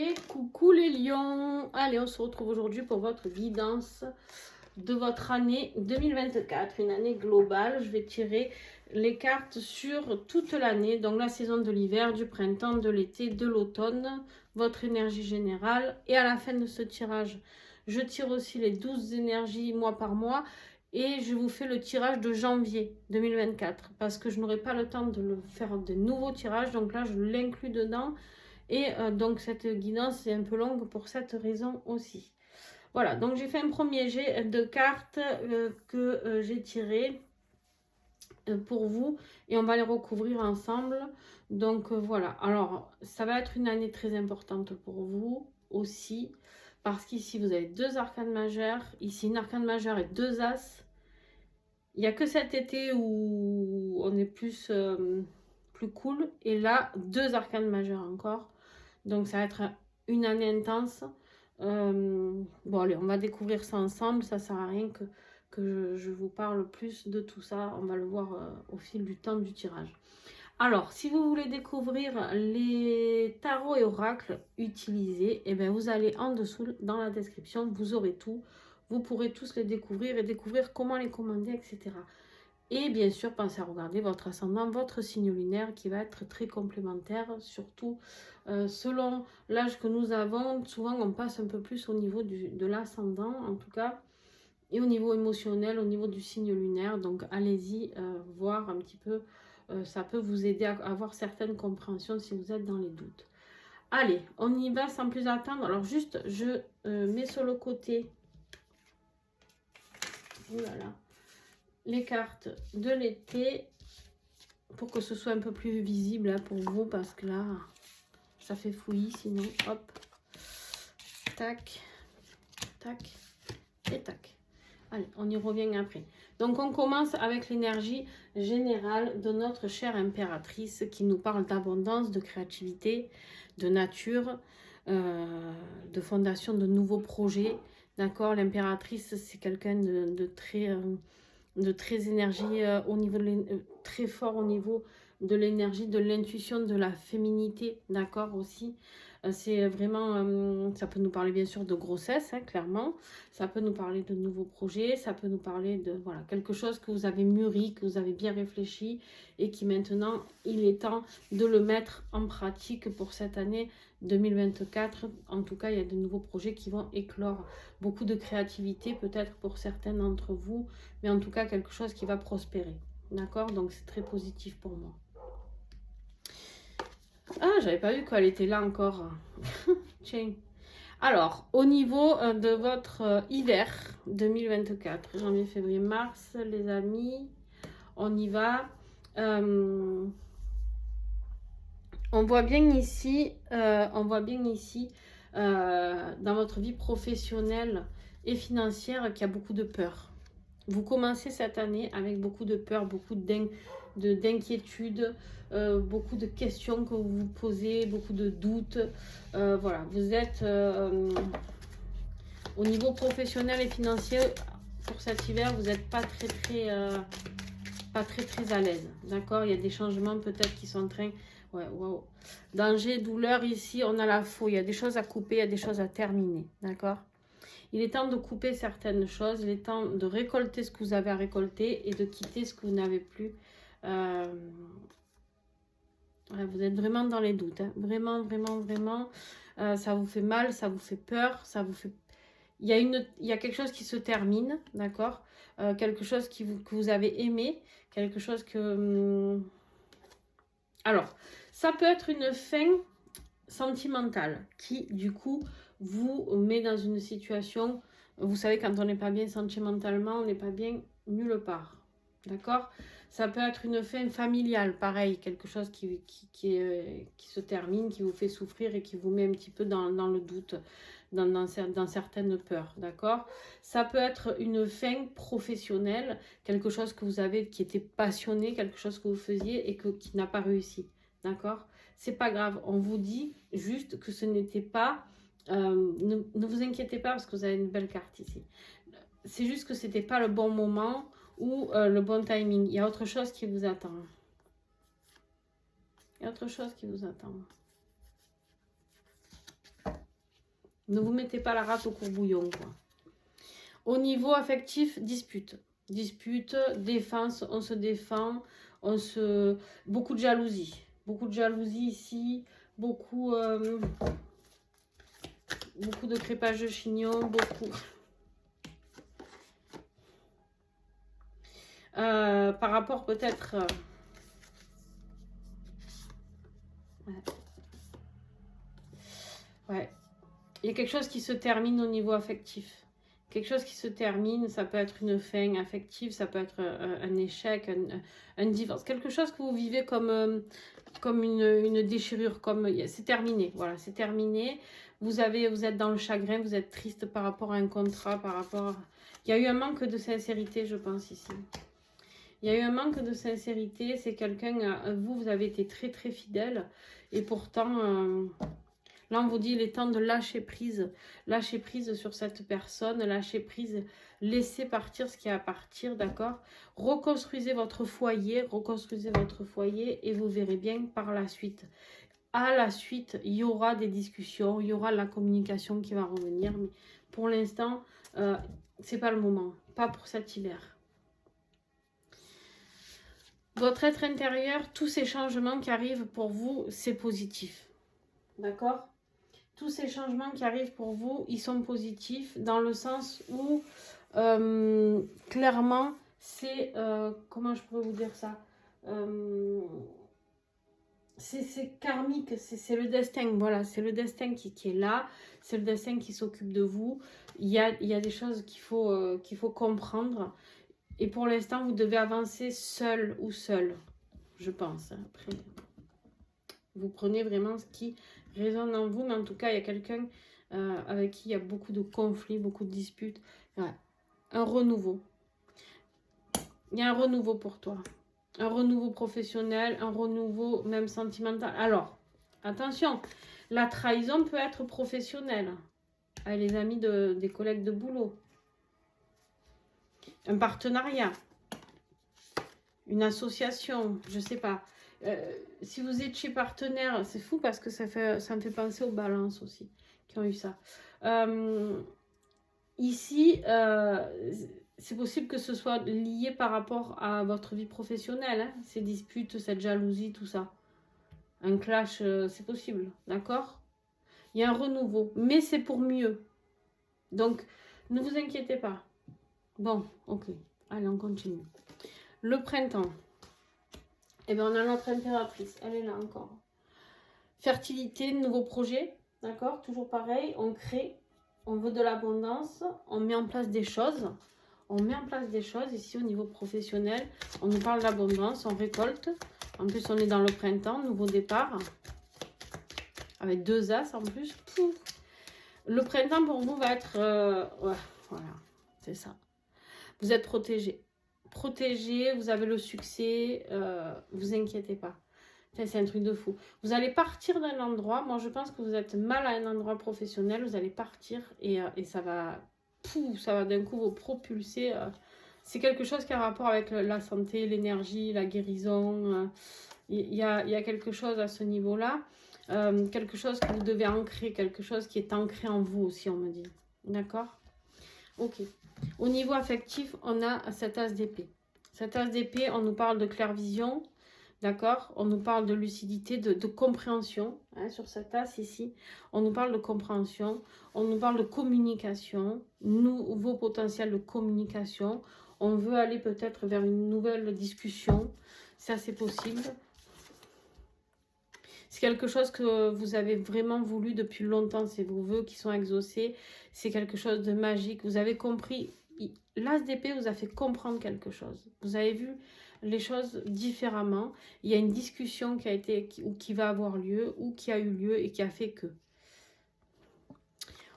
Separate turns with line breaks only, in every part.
Et coucou les lions. Allez, on se retrouve aujourd'hui pour votre guidance de votre année 2024, une année globale. Je vais tirer les cartes sur toute l'année, donc la saison de l'hiver, du printemps, de l'été, de l'automne, votre énergie générale. Et à la fin de ce tirage, je tire aussi les 12 énergies mois par mois. Et je vous fais le tirage de janvier 2024 parce que je n'aurai pas le temps de le faire de nouveaux tirages. Donc là, je l'inclus dedans. Et donc cette guidance est un peu longue pour cette raison aussi. Voilà, donc j'ai fait un premier jet de cartes que j'ai tiré pour vous et on va les recouvrir ensemble. Donc voilà, alors ça va être une année très importante pour vous aussi parce qu'ici vous avez deux arcanes majeures, ici une arcane majeure et deux as. Il n'y a que cet été où on est plus cool et là deux arcanes majeures encore. Donc ça va être une année intense. Bon allez, on va découvrir ça ensemble. Ça sert à rien que je vous parle plus de tout ça. On va le voir au fil du temps du tirage. Alors, si vous voulez découvrir les tarots et oracles utilisés, eh bien, vous allez en dessous dans la description. Vous aurez tout. Vous pourrez tous les découvrir et découvrir comment les commander, etc. Et bien sûr, pensez à regarder votre ascendant, votre signe lunaire qui va être très complémentaire, surtout selon l'âge que nous avons. Souvent, on passe un peu plus au niveau de l'ascendant, en tout cas, et au niveau émotionnel, au niveau du signe lunaire. Donc, allez-y voir un petit peu. Ça peut vous aider à avoir certaines compréhensions si vous êtes dans les doutes. Allez, on y va sans plus attendre. Alors, juste, je mets sur le côté. Voilà. Les cartes de l'été pour que ce soit un peu plus visible hein, pour vous parce que là ça fait fouillis sinon. Hop, tac, tac et tac. Allez, on y revient après. Donc on commence avec l'énergie générale de notre chère impératrice qui nous parle d'abondance, de créativité, de nature, de fondation de nouveaux projets. D'accord, l'impératrice c'est quelqu'un de très énergie au niveau très fort au niveau de l'énergie, de l'intuition, de la féminité, d'accord aussi. C'est vraiment, ça peut nous parler bien sûr de grossesse, hein, clairement. Ça peut nous parler de nouveaux projets, ça peut nous parler de voilà quelque chose que vous avez mûri, que vous avez bien réfléchi et qui maintenant, il est temps de le mettre en pratique pour cette année 2024. En tout cas, il y a de nouveaux projets qui vont éclore. Beaucoup de créativité peut-être pour certains d'entre vous, mais en tout cas quelque chose qui va prospérer. D'accord? Donc c'est très positif pour moi. Ah, j'avais pas vu qu'elle était là encore. Tiens. Alors, au niveau de votre hiver 2024, janvier, février, mars, les amis, on y va. On voit bien ici, dans votre vie professionnelle et financière qu'il y a beaucoup de peur. Vous commencez cette année avec beaucoup de peur, beaucoup d'inquiétude, beaucoup de questions que vous vous posez, beaucoup de doutes. Voilà, vous êtes au niveau professionnel et financier pour cet hiver, vous n'êtes pas très à l'aise. D'accord, il y a des changements peut-être qui sont en train. Ouais, wow. Danger, douleur, ici on a la faux. Il y a des choses à couper, il y a des choses à terminer. D'accord. Il est temps de couper certaines choses, il est temps de récolter ce que vous avez à récolter et de quitter ce que vous n'avez plus. Vous êtes vraiment dans les doutes, hein. Vraiment. Ça vous fait mal, ça vous fait peur, ça vous fait... Il y a quelque chose qui se termine, d'accord, quelque chose que vous avez aimé, quelque chose que... Alors, ça peut être une fin sentimentale qui, du coup, vous met dans une situation, vous savez, quand on n'est pas bien sentimentalement, on n'est pas bien nulle part, d'accord? Ça peut être une fin familiale, pareil, quelque chose qui se termine, qui vous fait souffrir et qui vous met un petit peu dans le doute, dans certaines peurs, d'accord? Ça peut être une fin professionnelle, quelque chose que vous avez, qui était passionné, quelque chose que vous faisiez et qui n'a pas réussi, d'accord? C'est pas grave, on vous dit juste que ce n'était pas... ne vous inquiétez pas parce que vous avez une belle carte ici. C'est juste que c'était pas le bon moment ou le bon timing. Il y a autre chose qui vous attend. Il y a autre chose qui vous attend. Ne vous mettez pas la rate au courbouillon, quoi. Au niveau affectif, dispute. Dispute, défense, on se défend, beaucoup de jalousie. Beaucoup de jalousie ici, beaucoup de crépage de chignon, beaucoup... par rapport peut-être... ouais. Il y a quelque chose qui se termine au niveau affectif. Quelque chose qui se termine, ça peut être une fin affective, ça peut être un échec, un divorce. Quelque chose que vous vivez comme une déchirure, c'est terminé. Voilà, c'est terminé. Vous êtes dans le chagrin, vous êtes triste par rapport à un contrat, Il y a eu un manque de sincérité, je pense, ici. Il y a eu un manque de sincérité. C'est quelqu'un, vous avez été très, très fidèle. Et pourtant... là, on vous dit, il est temps de lâcher prise. Lâcher prise sur cette personne, lâcher prise, laissez partir ce qui est à partir, d'accord? Reconstruisez votre foyer et vous verrez bien par la suite. À la suite, il y aura des discussions, il y aura la communication qui va revenir. Mais pour l'instant, c'est pas le moment, pas pour cet hiver. Votre être intérieur, tous ces changements qui arrivent pour vous, c'est positif. D'accord? Tous ces changements qui arrivent pour vous, ils sont positifs dans le sens où, clairement, c'est... comment je pourrais vous dire ça? C'est karmique, c'est le destin, voilà, c'est le destin qui est là, c'est le destin qui s'occupe de vous. Il y a des choses qu'il faut comprendre. Et pour l'instant, vous devez avancer seul ou seul, je pense. Après, vous prenez vraiment ce qui résonne en vous, mais en tout cas, il y a quelqu'un avec qui il y a beaucoup de conflits, beaucoup de disputes. Ouais. Un renouveau. Il y a un renouveau pour toi. Un renouveau professionnel, un renouveau même sentimental. Alors, attention, la trahison peut être professionnelle. Avec les amis des collègues de boulot. Un partenariat. Une association, je ne sais pas. Si vous étiez partenaire, c'est fou parce que ça me fait penser aux balances aussi, qui ont eu ça. Ici, c'est possible que ce soit lié par rapport à votre vie professionnelle, hein, ces disputes, cette jalousie, tout ça. Un clash, c'est possible, d'accord? Il y a un renouveau, mais c'est pour mieux. Donc, ne vous inquiétez pas. Bon, ok. Allez, on continue. Le printemps. Eh bien, on a notre impératrice. Elle est là encore. Fertilité, nouveaux projets. D'accord? Toujours pareil. On crée. On veut de l'abondance. On met en place des choses. On met en place des choses ici au niveau professionnel. On nous parle d'abondance. On récolte. En plus, on est dans le printemps. Nouveau départ. Avec 2 as en plus. Pouf. Le printemps pour vous va être... ouais, voilà. C'est ça. Vous êtes protégé. Protégé, vous avez le succès, vous inquiétez pas. C'est un truc de fou. Vous allez partir d'un endroit, moi je pense que vous êtes mal à un endroit professionnel, vous allez partir et ça va d'un coup vous propulser. C'est quelque chose qui a rapport avec la santé, l'énergie, la guérison. Il y a quelque chose à ce niveau-là. Quelque chose que vous devez ancrer, quelque chose qui est ancré en vous aussi, on me dit. D'accord? Ok. Au niveau affectif, on a cet as d'épée. Cet as d'épée, on nous parle de clairvision, d'accord? On nous parle de lucidité, de compréhension, hein, sur cet as ici. On nous parle de compréhension, on nous parle de communication, nouveau potentiel de communication. On veut aller peut-être vers une nouvelle discussion, ça c'est possible. C'est quelque chose que vous avez vraiment voulu depuis longtemps, c'est vos vœux qui sont exaucés, c'est quelque chose de magique. Vous avez compris, l'as d'épée vous a fait comprendre quelque chose. Vous avez vu les choses différemment. Il y a une discussion qui a été, ou qui va avoir lieu, ou qui a eu lieu et qui a fait que.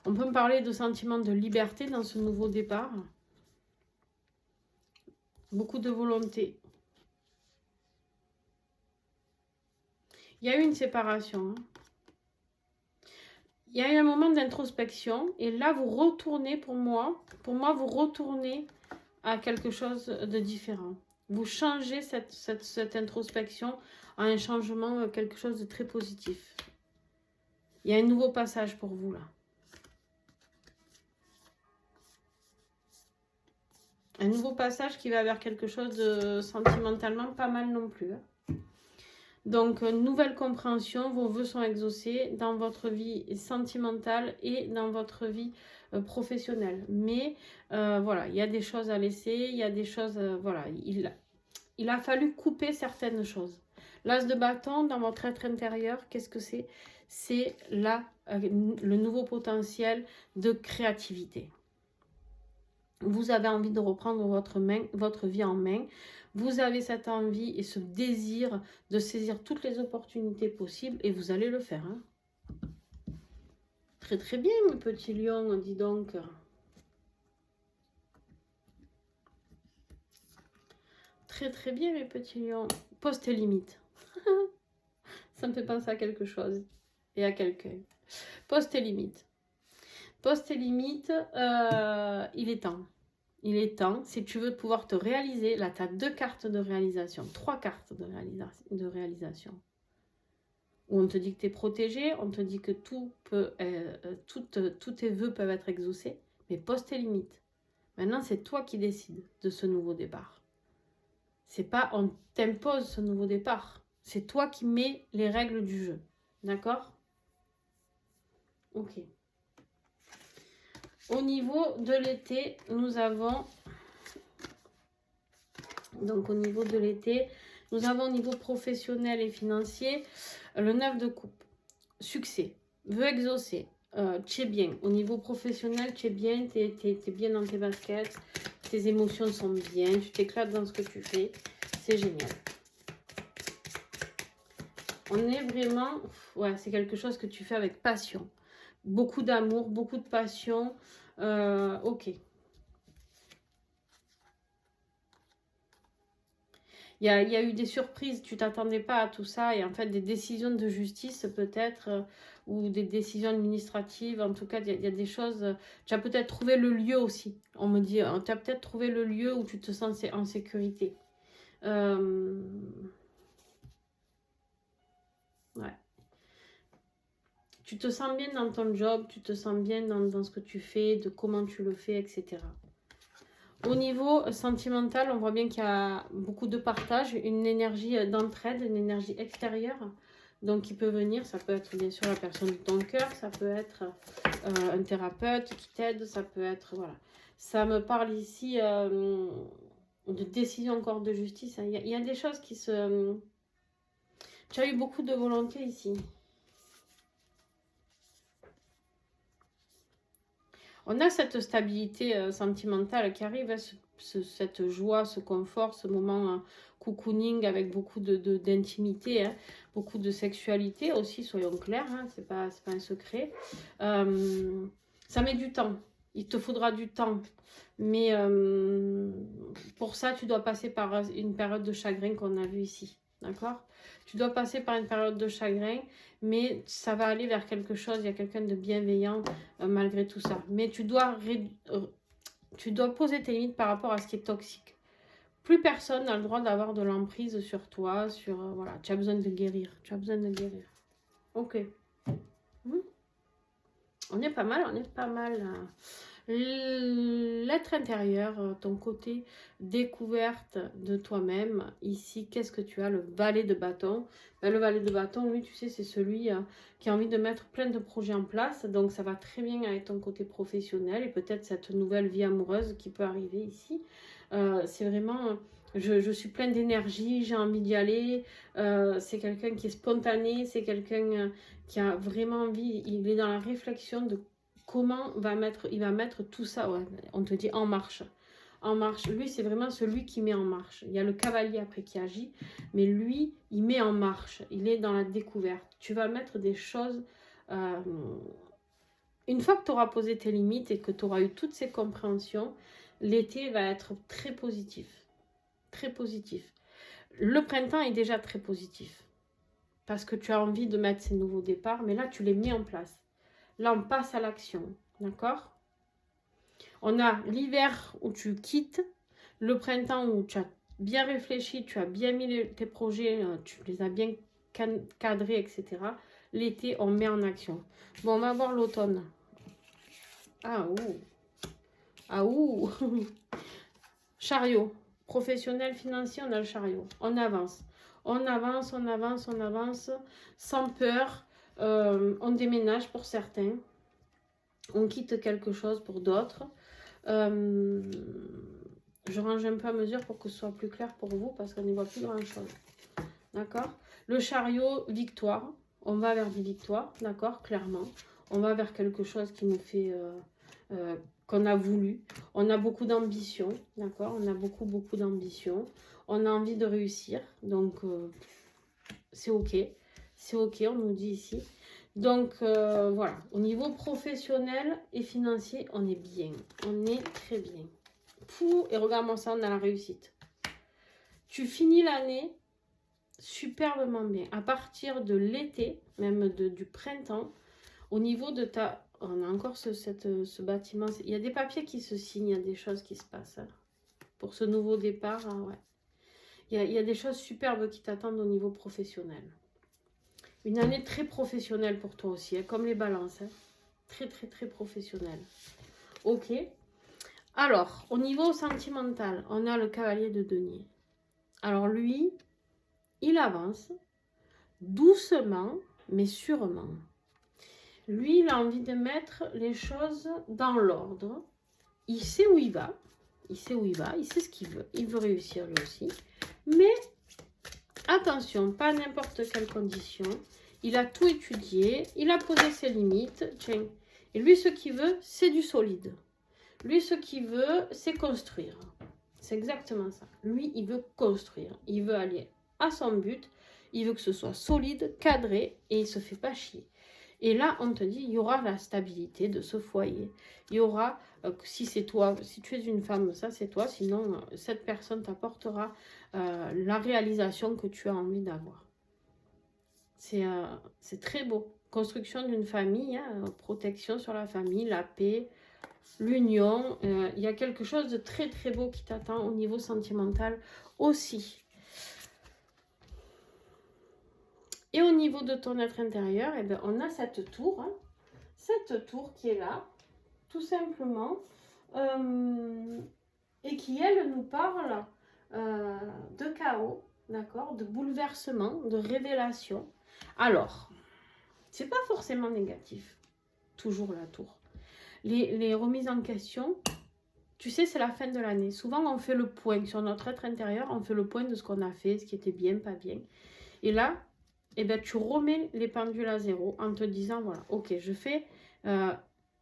On peut me parler de sentiment de liberté dans ce nouveau départ. Beaucoup de volonté. Il y a eu une séparation. Il y a eu un moment d'introspection. Et là, vous retournez, pour moi, vous retournez à quelque chose de différent. Vous changez cette introspection à un changement, quelque chose de très positif. Il y a un nouveau passage pour vous, là. Un nouveau passage qui va vers quelque chose de sentimentalement pas mal non plus. Donc, nouvelle compréhension, vos vœux sont exaucés dans votre vie sentimentale et dans votre vie professionnelle. Mais voilà, il y a des choses à laisser, il y a des choses, voilà, il a fallu couper certaines choses. L'as de bâton dans votre être intérieur, qu'est-ce que c'est? C'est le nouveau potentiel de créativité. Vous avez envie de reprendre votre vie en main. Vous avez cette envie et ce désir de saisir toutes les opportunités possibles et vous allez le faire. Hein. Très très bien, mes petits lions, dis donc. Très très bien, mes petits lions. Poste et limite. Ça me fait penser à quelque chose et à quelqu'un. Poste et limite. Poste et limite, il est temps. Il est temps, si tu veux pouvoir te réaliser, là tu as 2 cartes de réalisation, 3 cartes de réalisation. Où on te dit que tu es protégé, on te dit que tous tes vœux peuvent être exaucés, mais pose tes limites. Maintenant, c'est toi qui décides de ce nouveau départ. C'est pas on t'impose ce nouveau départ, c'est toi qui mets les règles du jeu. D'accord? Ok. Au niveau de l'été, nous avons... Donc, au niveau de l'été, nous avons au niveau professionnel et financier, le 9 de coupe. Succès, vœux exaucés, tu es bien. Au niveau professionnel, tu es bien, tu es bien dans tes baskets, tes émotions sont bien, tu t'éclates dans ce que tu fais. C'est génial. On est vraiment... Ouais, c'est quelque chose que tu fais avec passion. Beaucoup d'amour, beaucoup de passion. Ok. Il y a eu des surprises, tu t'attendais pas à tout ça. Et en fait, des décisions de justice peut-être, ou des décisions administratives. En tout cas, il y a des choses... Tu as peut-être trouvé le lieu aussi. On me dit, tu as peut-être trouvé le lieu où tu te sens en sécurité. Ouais. Tu te sens bien dans ton job, tu te sens bien dans ce que tu fais, de comment tu le fais, etc. Au niveau sentimental, on voit bien qu'il y a beaucoup de partage, une énergie d'entraide, une énergie extérieure. Donc, qui peut venir, ça peut être bien sûr la personne de ton cœur, ça peut être un thérapeute qui t'aide, ça peut être, voilà. Ça me parle ici de décision encore de justice. Il y a des choses qui se... Tu as eu beaucoup de volonté ici. On a cette stabilité sentimentale qui arrive, cette joie, ce confort, ce moment cocooning avec beaucoup d'intimité, hein, beaucoup de sexualité aussi, soyons clairs, hein, c'est pas un secret. Ça met du temps, il te faudra du temps, mais pour ça, tu dois passer par une période de chagrin qu'on a vu ici, d'accord? Tu dois passer par une période de chagrin, mais ça va aller vers quelque chose, il y a quelqu'un de bienveillant malgré tout ça. Mais tu dois poser tes limites par rapport à ce qui est toxique. Plus personne n'a le droit d'avoir de l'emprise sur toi, voilà, tu as besoin de guérir, tu as besoin de guérir. Ok. On est pas mal, L'être intérieur, ton côté découverte de toi-même. Ici, qu'est-ce que tu as? Le valet de bâton. Ben, le valet de bâton, lui, tu sais, c'est celui qui a envie de mettre plein de projets en place. Donc, ça va très bien avec ton côté professionnel et peut-être cette nouvelle vie amoureuse qui peut arriver ici. C'est vraiment... Je suis pleine d'énergie, j'ai envie d'y aller. C'est quelqu'un qui est spontané, c'est quelqu'un qui a vraiment envie, il est dans la réflexion de comment il va mettre tout ça, ouais, on te dit en marche. En marche. Lui, c'est vraiment celui qui met en marche. Il y a le cavalier après qui agit, mais lui, il met en marche. Il est dans la découverte. Tu vas mettre des choses... une fois que tu auras posé tes limites et que tu auras eu toutes ces compréhensions, l'été va être très positif. Très positif. Le printemps est déjà très positif. Parce que tu as envie de mettre ces nouveaux départs, mais là, tu les mets en place. Là, on passe à l'action, d'accord? On a l'hiver où tu quittes, le printemps où tu as bien réfléchi, tu as bien mis tes projets, tu les as bien cadrés, etc. L'été, on met en action. Bon, on va voir l'automne. Ah, ouh. Ah, ouh. Chariot. Professionnel, financier, on a le chariot. On avance. On avance, on avance, on avance. Sans peur. On déménage pour certains. On quitte quelque chose pour d'autres. Je range un peu à mesure pour que ce soit plus clair pour vous parce qu'on n'y voit plus grand chose. D'accord? Le chariot, victoire. On va vers des victoires, d'accord? Clairement. On va vers quelque chose qui nous fait... qu'on a voulu. On a beaucoup d'ambition, d'accord? On a beaucoup d'ambition. On a envie de réussir. Donc, c'est OK. C'est OK, on nous dit ici. Donc, voilà. Au niveau professionnel et financier, on est bien. On est très bien. Fou, et regarde-moi ça, on a la réussite. Tu finis l'année superbement bien. À partir de l'été, même du printemps, au niveau de ta... On a encore ce bâtiment. Il y a des papiers qui se signent, il y a des choses qui se passent. Hein. Pour ce nouveau départ, hein, ouais. Il y a des choses superbes qui t'attendent au niveau professionnel. Une année très professionnelle pour toi aussi, hein, comme les balances. Hein. Très, très, très professionnelle. Ok. Alors, au niveau sentimental, on a le cavalier de denier. Alors lui, il avance doucement, mais sûrement. Lui, il a envie de mettre les choses dans l'ordre. Il sait où il va. Il sait où il va. Il sait ce qu'il veut. Il veut réussir lui aussi. Mais attention, pas n'importe quelle condition. Il a tout étudié. Il a posé ses limites. Tiens. Et lui, ce qu'il veut, c'est du solide. Lui, ce qu'il veut, c'est construire. C'est exactement ça. Lui, il veut construire. Il veut aller à son but. Il veut que ce soit solide, cadré et il ne se fait pas chier. Et là, on te dit, il y aura la stabilité de ce foyer. Il y aura, si c'est toi, si tu es une femme, ça c'est toi. Sinon, cette personne t'apportera la réalisation que tu as envie d'avoir. C'est très beau. Construction d'une famille, hein, protection sur la famille, la paix, l'union. Il y a quelque chose de très très beau qui t'attend au niveau sentimental aussi. Et au niveau de ton être intérieur, eh bien, on a cette tour. Hein, cette tour qui est là, tout simplement. Et qui, elle, nous parle de chaos, d'accord, de bouleversement, de révélation. Alors, c'est pas forcément négatif. Toujours la tour. Les remises en question, tu sais, c'est la fin de l'année. Souvent, on fait le point sur notre être intérieur. On fait le point de ce qu'on a fait, ce qui était bien, pas bien. Et là, eh ben, tu remets les pendules à zéro en te disant, voilà, ok, je fais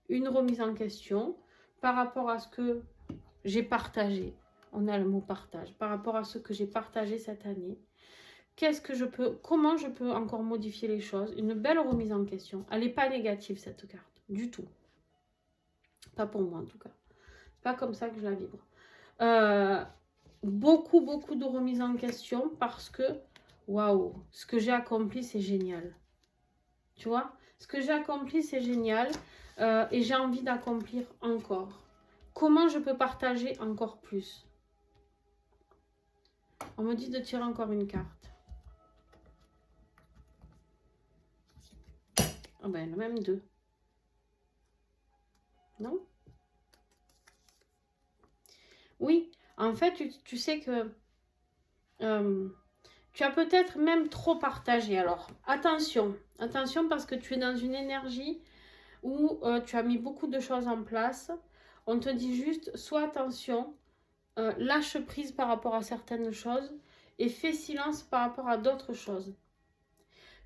une remise en question par rapport à ce que j'ai partagé. On a le mot partage. Par rapport à ce que j'ai partagé cette année. Comment je peux encore modifier les choses? Une belle remise en question. Elle n'est pas négative, cette carte, du tout. Pas pour moi, en tout cas. Pas comme ça que je la vibre. Beaucoup de remises en question parce que waouh, ce que j'ai accompli, c'est génial. Tu vois, ce que j'ai accompli, c'est génial. Et j'ai envie d'accomplir encore. Comment je peux partager encore plus? On me dit de tirer encore une carte. Oh ben, même deux. Non? Oui, en fait, tu sais que... tu as peut-être même trop partagé. Alors, attention parce que tu es dans une énergie où tu as mis beaucoup de choses en place. On te dit juste, sois attention, lâche prise par rapport à certaines choses et fais silence par rapport à d'autres choses.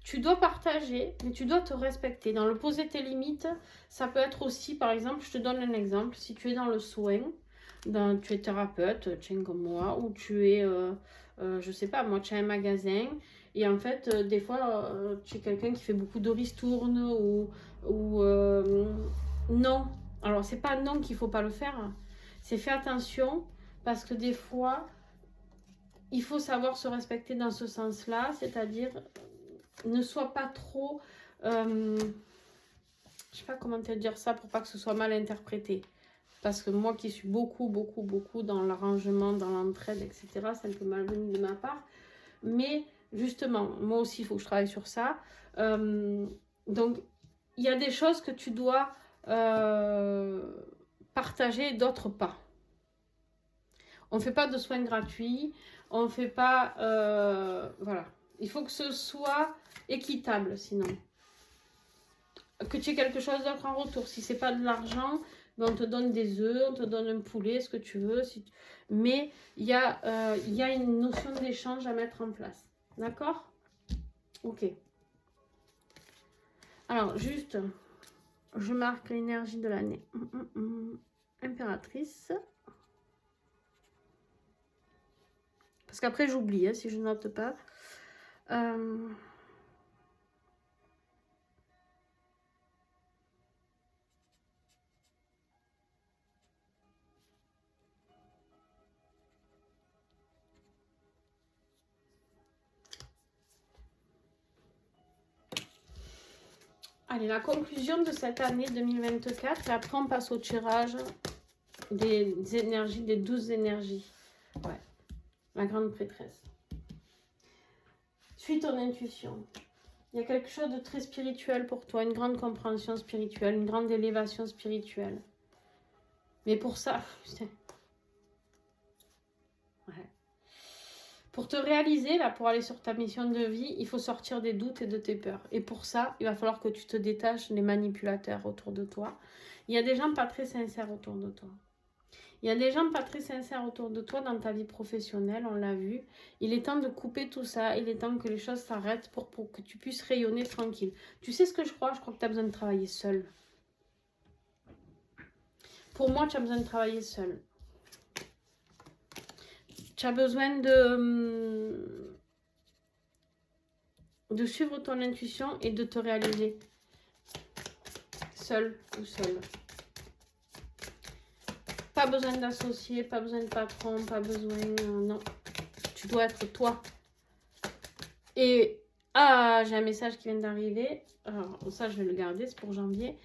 Tu dois partager, mais tu dois te respecter. Dans le poser tes limites, ça peut être aussi, par exemple, je te donne un exemple, si tu es dans le soin, tu es thérapeute, tiens comme moi, ou tu es... je sais pas, moi, tu as un magasin et en fait, des fois, tu es quelqu'un qui fait beaucoup de ristournes ou non. Alors, c'est pas non qu'il faut pas le faire, c'est fais attention parce que des fois, il faut savoir se respecter dans ce sens-là, c'est-à-dire ne sois pas trop... je sais pas comment te dire ça pour pas que ce soit mal interprété. Parce que moi qui suis beaucoup dans l'arrangement, dans l'entraide, etc., c'est un peu malvenu de ma part. Mais justement, moi aussi, il faut que je travaille sur ça. Donc, il y a des choses que tu dois partager et d'autres pas. On ne fait pas de soins gratuits, on ne fait pas... voilà. Il faut que ce soit équitable, sinon. Que tu aies quelque chose d'autre en retour. Si c'est pas de l'argent, ben on te donne des œufs, on te donne un poulet, ce que tu veux. Mais il y a une notion d'échange à mettre en place. D'accord? Ok. Alors, juste, je marque l'énergie de l'année. Impératrice. Parce qu'après, j'oublie, hein, si je note pas. Allez, la conclusion de cette année 2024. Et après, on passe au tirage des énergies, des 12 énergies. Ouais, la grande prêtresse. Suis ton intuition. Il y a quelque chose de très spirituel pour toi, une grande compréhension spirituelle, une grande élévation spirituelle. Mais pour ça, putain. Ouais. Pour te réaliser, là, pour aller sur ta mission de vie, il faut sortir des doutes et de tes peurs. Et pour ça, il va falloir que tu te détaches des manipulateurs autour de toi. Il y a des gens pas très sincères autour de toi. Il y a des gens pas très sincères autour de toi dans ta vie professionnelle, on l'a vu. Il est temps de couper tout ça, il est temps que les choses s'arrêtent pour que tu puisses rayonner tranquille. Tu sais ce que je crois? Je crois que tu as besoin de travailler seul. Pour moi, tu as besoin de travailler seul. Tu as besoin de suivre ton intuition et de te réaliser. Seul ou seul. Pas besoin d'associé, pas besoin de patron, pas besoin... non, tu dois être toi. Et... ah, j'ai un message qui vient d'arriver. Alors, ça, je vais le garder, c'est pour janvier.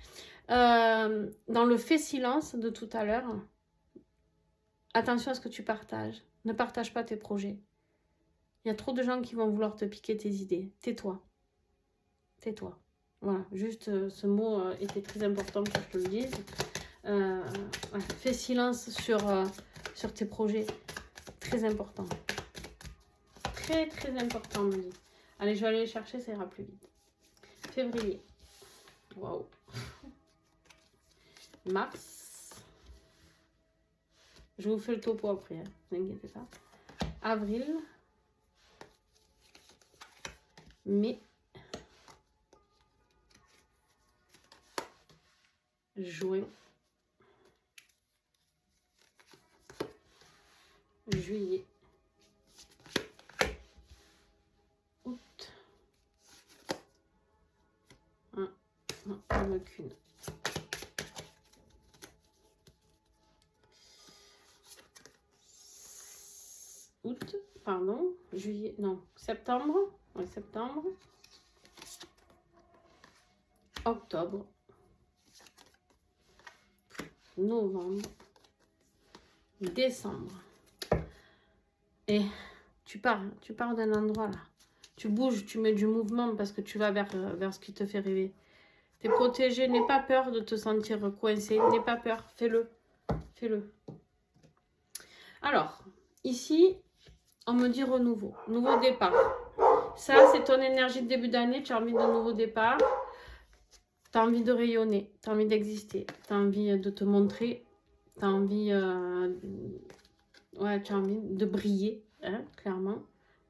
Dans le fait silence de tout à l'heure, attention à ce que tu partages. Ne partage pas tes projets. Il y a trop de gens qui vont vouloir te piquer tes idées. Tais-toi. Tais-toi. Voilà, juste ce mot était très important que je te le dise. Ouais, fais silence sur tes projets. Très important. Très, très important, me dit. Allez, je vais aller les chercher, ça ira plus vite. Février. Waouh. Mars. Je vous fais le topo après, hein, ne vous inquiétez pas. Avril. Mai. Juin. Juillet. Août. Non, il n'y en a qu'une. Août, pardon, juillet, non, septembre, ouais, septembre, octobre, novembre, décembre. Et tu pars d'un endroit là. Tu bouges, tu mets du mouvement parce que tu vas vers ce qui te fait rêver. Tu es protégé, n'aie pas peur de te sentir coincé, n'aie pas peur, fais-le. Fais-le. Alors, ici, on me dit renouveau, nouveau départ. Ça, c'est ton énergie de début d'année, tu as envie d'un nouveau départ. Tu as envie de rayonner, tu as envie d'exister, tu as envie de te montrer, tu as envie, ouais, tu as envie de briller, hein, clairement.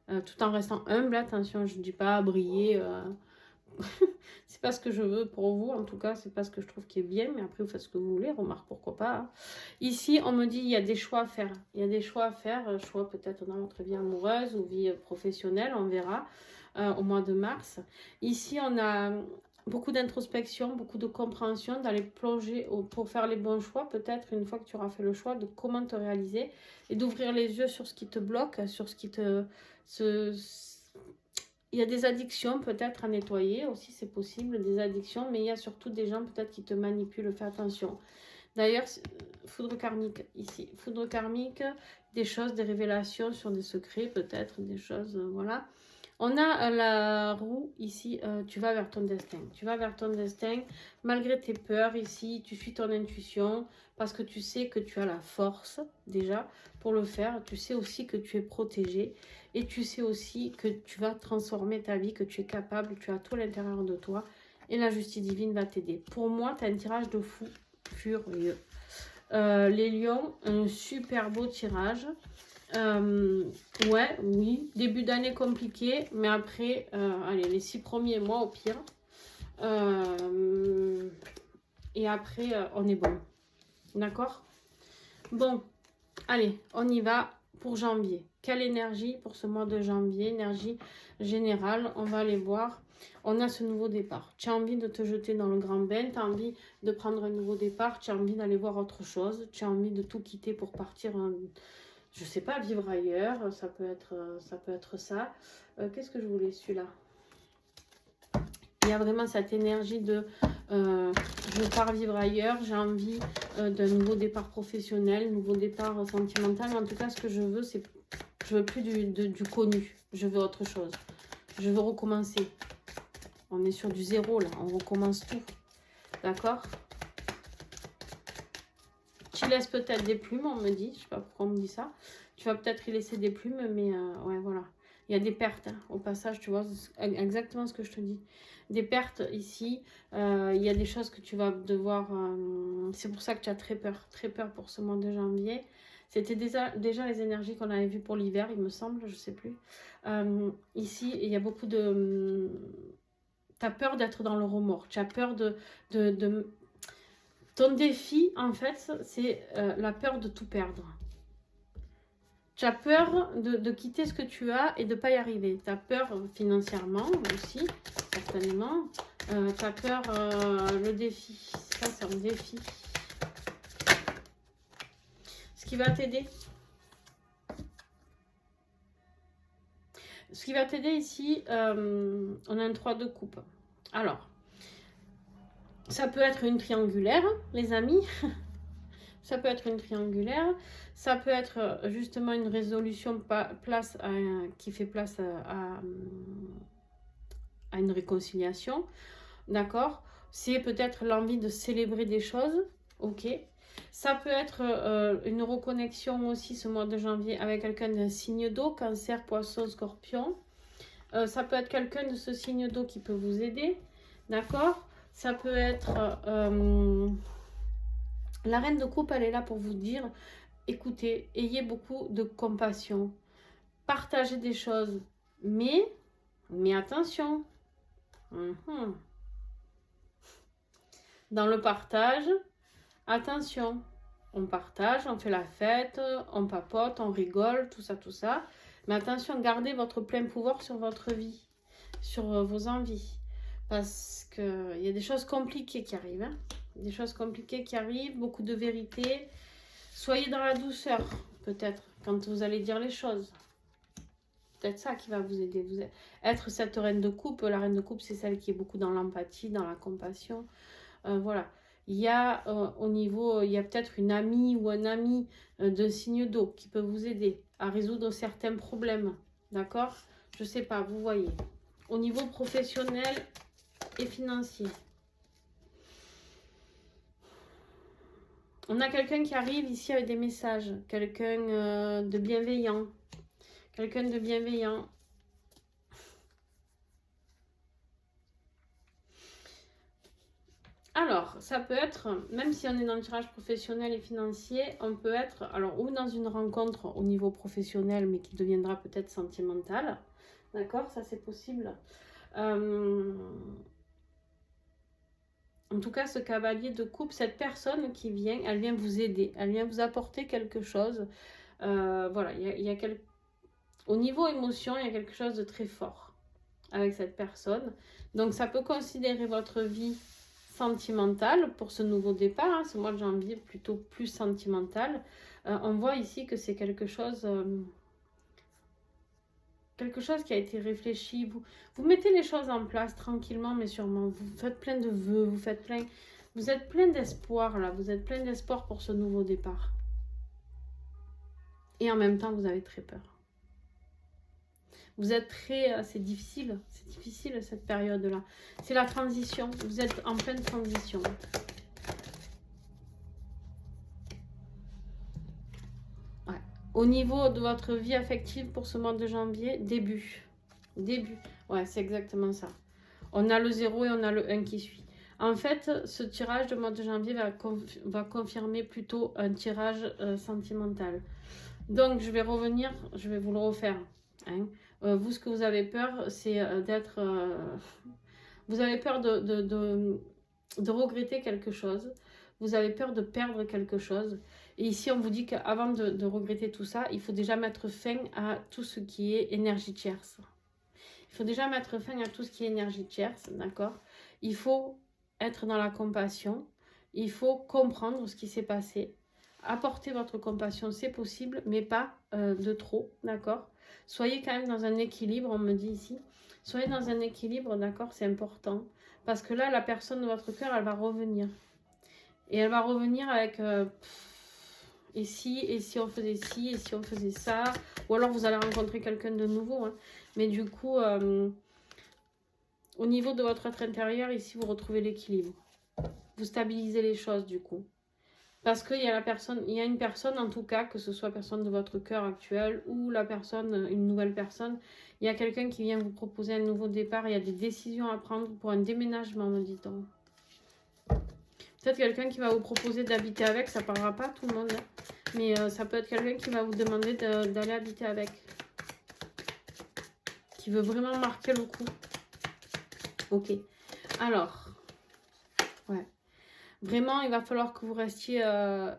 Tout en restant humble, attention, je ne dis pas briller. C'est pas ce que je veux pour vous, en tout cas, c'est pas ce que je trouve qui est bien, mais après, vous faites ce que vous voulez, remarque, pourquoi pas. Hein. Ici, on me dit, il y a des choix à faire. Il y a des choix à faire, choix peut-être dans votre vie amoureuse ou vie professionnelle, on verra, au mois de mars. Ici, on a beaucoup d'introspection, beaucoup de compréhension, d'aller plonger pour faire les bons choix, peut-être une fois que tu auras fait le choix de comment te réaliser et d'ouvrir les yeux sur ce qui te bloque, sur ce qui te... Il y a des addictions peut-être à nettoyer aussi, c'est possible, des addictions, mais il y a surtout des gens peut-être qui te manipulent, fais attention. D'ailleurs, foudre karmique ici, foudre karmique, des choses, des révélations sur des secrets peut-être, des choses, voilà. On a la roue ici, tu vas vers ton destin. Tu vas vers ton destin, malgré tes peurs ici, tu suis ton intuition, parce que tu sais que tu as la force déjà pour le faire. Tu sais aussi que tu es protégé et tu sais aussi que tu vas transformer ta vie, que tu es capable, tu as tout à l'intérieur de toi et la justice divine va t'aider. Pour moi, tu as un tirage de fou furieux. Les lions, un super beau tirage. Ouais, oui, début d'année compliqué, mais après, allez, les 6 premiers mois au pire. Et après, on est bon. D'accord? Bon, allez, on y va pour janvier. Quelle énergie pour ce mois de janvier? Énergie générale, on va aller voir. On a ce nouveau départ. Tu as envie de te jeter dans le grand bain, tu as envie de prendre un nouveau départ, tu as envie d'aller voir autre chose, tu as envie de tout quitter pour partir, je sais pas, vivre ailleurs, ça peut être ça. Qu'est-ce que je voulais, celui-là? Il y a vraiment cette énergie de je pars vivre ailleurs, j'ai envie d'un nouveau départ professionnel, nouveau départ sentimental. Mais en tout cas, ce que je veux, c'est je veux plus du connu, je veux autre chose. Je veux recommencer. On est sur du zéro là, on recommence tout. D'accord? Tu laisses peut-être des plumes, on me dit, je sais pas pourquoi on me dit ça. Tu vas peut-être y laisser des plumes, mais ouais, voilà. Il y a des pertes, hein, au passage, tu vois, exactement ce que je te dis. Des pertes ici, il y a des choses que tu vas devoir... c'est pour ça que tu as très peur pour ce mois de janvier. C'était déjà les énergies qu'on avait vues pour l'hiver, il me semble, je sais plus. Ici, il y a beaucoup de... tu as peur d'être dans le remords, tu as peur de ton défi, en fait, c'est la peur de tout perdre. Tu as peur de quitter ce que tu as et de ne pas y arriver. Tu as peur financièrement aussi, certainement. Tu as peur, le défi. Ça, c'est un défi. Ce qui va t'aider. Ce qui va t'aider ici, on a un 3 de coupe. Alors, ça peut être une triangulaire, les amis. Ça peut être une triangulaire, ça peut être justement une résolution qui fait place à une réconciliation, d'accord? C'est peut-être l'envie de célébrer des choses, ok? Ça peut être une reconnexion aussi ce mois de janvier avec quelqu'un d'un signe d'eau, Cancer, Poisson, Scorpion. Ça peut être quelqu'un de ce signe d'eau qui peut vous aider, d'accord? Ça peut être... la reine de coupe, elle est là pour vous dire, écoutez, ayez beaucoup de compassion, partagez des choses, mais attention, dans le partage, attention, on partage, on fait la fête, on papote, on rigole, tout ça, mais attention, gardez votre plein pouvoir sur votre vie, sur vos envies, parce qu'il y a des choses compliquées qui arrivent, hein. Des choses compliquées qui arrivent, beaucoup de vérité. Soyez dans la douceur, peut-être, quand vous allez dire les choses. Peut-être ça qui va vous aider. Être cette reine de coupe, la reine de coupe, c'est celle qui est beaucoup dans l'empathie, dans la compassion. Voilà. Il y a au niveau, il y a peut-être une amie ou un ami d'un signe d'eau qui peut vous aider à résoudre certains problèmes. D'accord? Je sais pas, vous voyez. Au niveau professionnel et financier. On a quelqu'un qui arrive ici avec des messages, quelqu'un de bienveillant, Alors, ça peut être, même si on est dans le tirage professionnel et financier, on peut être, alors, ou dans une rencontre au niveau professionnel, mais qui deviendra peut-être sentimentale, d'accord, ça c'est possible. En tout cas, ce cavalier de coupe, cette personne qui vient, elle vient vous aider, elle vient vous apporter quelque chose. Voilà, au niveau émotion, il y a quelque chose de très fort avec cette personne. Donc, ça peut considérer votre vie sentimentale pour ce nouveau départ. Hein, ce mois de janvier, plutôt plus sentimental. On voit ici que c'est quelque chose qui a été réfléchi. Vous mettez les choses en place tranquillement, mais sûrement. Vous faites plein de vœux, vous êtes plein d'espoir là. Vous êtes plein d'espoir pour ce nouveau départ. Et en même temps, vous avez très peur. Vous êtes très... c'est difficile cette période-là. C'est la transition. Vous êtes en pleine transition. Ouais. Au niveau de votre vie affective pour ce mois de janvier, début. Ouais, c'est exactement ça. On a le 0 et on a le 1 qui suit. En fait, ce tirage de mois de janvier va confirmer plutôt un tirage sentimental. Donc, je vais revenir, je vais vous le refaire. Hein. Vous, ce que vous avez peur, c'est d'être... vous avez peur de regretter quelque chose. Vous avez peur de perdre quelque chose. Et ici, on vous dit qu'avant de regretter tout ça, il faut déjà mettre fin à tout ce qui est énergie tierce. Il faut déjà mettre fin à tout ce qui est énergie tierce, d'accord? Il faut être dans la compassion. Il faut comprendre ce qui s'est passé. Apporter votre compassion, c'est possible, mais pas de trop, d'accord? Soyez quand même dans un équilibre, on me dit ici. Soyez dans un équilibre, d'accord? C'est important. Parce que là, la personne de votre cœur, elle va revenir. Et elle va revenir avec... et si on faisait ci, et si on faisait ça. Ou alors vous allez rencontrer quelqu'un de nouveau. Hein. Mais du coup, au niveau de votre être intérieur, ici, vous retrouvez l'équilibre. Vous stabilisez les choses, du coup. Parce qu'il y a une personne, en tout cas, que ce soit personne de votre cœur actuel ou la personne, une nouvelle personne, il y a quelqu'un qui vient vous proposer un nouveau départ. Il y a des décisions à prendre pour un déménagement, me dit-on. Peut-être quelqu'un qui va vous proposer d'habiter avec, ça ne parlera pas à tout le monde. Hein. Mais ça peut être quelqu'un qui va vous demander d'aller habiter avec. Qui veut vraiment marquer le coup. Ok. Alors, ouais. Vraiment, il va falloir que vous restiez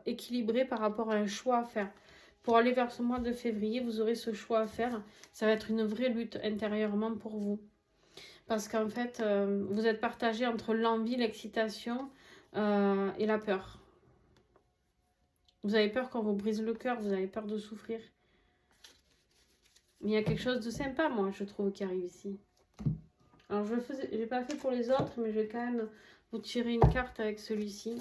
équilibré par rapport à un choix à faire. Pour aller vers ce mois de février, vous aurez ce choix à faire. Ça va être une vraie lutte intérieurement pour vous. Parce qu'en fait, vous êtes partagé entre l'envie, l'excitation et la peur. Vous avez peur qu'on vous brise le cœur, vous avez peur de souffrir. Mais il y a quelque chose de sympa, moi, je trouve, qui arrive ici. Alors, je n'ai pas fait pour les autres, mais je vais quand même vous tirer une carte avec celui-ci.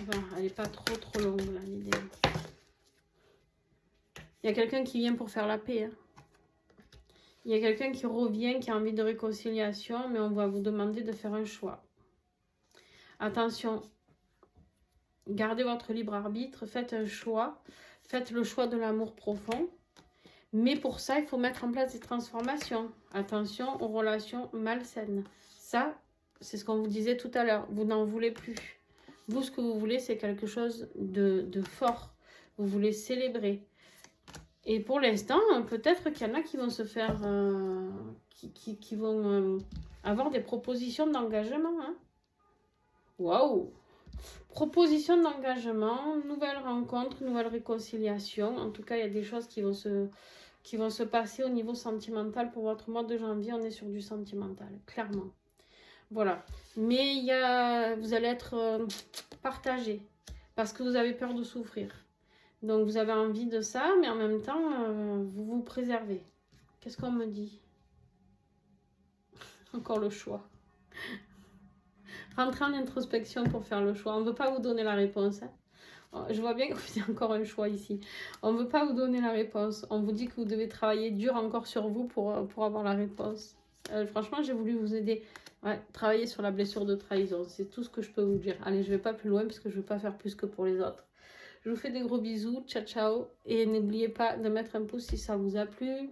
Bon, elle n'est pas trop longue, là, l'idée. Il y a quelqu'un qui vient pour faire la paix. Hein. Il y a quelqu'un qui revient, qui a envie de réconciliation, mais on va vous demander de faire un choix. Attention, gardez votre libre arbitre, faites un choix. Faites le choix de l'amour profond. Mais pour ça, il faut mettre en place des transformations. Attention aux relations malsaines. Ça, c'est ce qu'on vous disait tout à l'heure. Vous n'en voulez plus. Vous, ce que vous voulez, c'est quelque chose de fort. Vous voulez célébrer. Et pour l'instant, peut-être qu'il y en a qui vont se faire... qui vont avoir des propositions d'engagement. Hein. Waouh! Proposition d'engagement, nouvelle rencontre, nouvelle réconciliation. En tout cas, il y a des choses qui vont se passer au niveau sentimental. Pour votre mois de janvier, on est sur du sentimental, clairement. Voilà. Mais vous allez être partagé parce que vous avez peur de souffrir. Donc, vous avez envie de ça, mais en même temps, vous vous préservez. Qu'est-ce qu'on me dit? Encore le choix. Rentrez en introspection pour faire le choix. On ne veut pas vous donner la réponse. Hein. Je vois bien que vous avez encore un choix ici. On ne veut pas vous donner la réponse. On vous dit que vous devez travailler dur encore sur vous pour avoir la réponse. Franchement, j'ai voulu vous aider. Ouais, travailler sur la blessure de trahison. C'est tout ce que je peux vous dire. Allez, je ne vais pas plus loin parce que je ne veux pas faire plus que pour les autres. Je vous fais des gros bisous. Ciao, ciao. Et n'oubliez pas de mettre un pouce si ça vous a plu,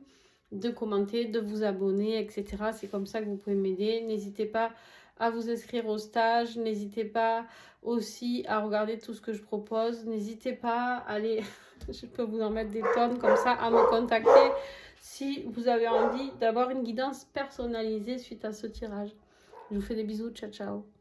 de commenter, de vous abonner, etc. C'est comme ça que vous pouvez m'aider. N'hésitez pas à vous inscrire au stage. N'hésitez pas aussi à regarder tout ce que je propose. N'hésitez pas à aller, je peux vous en mettre des tonnes comme ça, à me contacter si vous avez envie d'avoir une guidance personnalisée suite à ce tirage. Je vous fais des bisous, ciao ciao.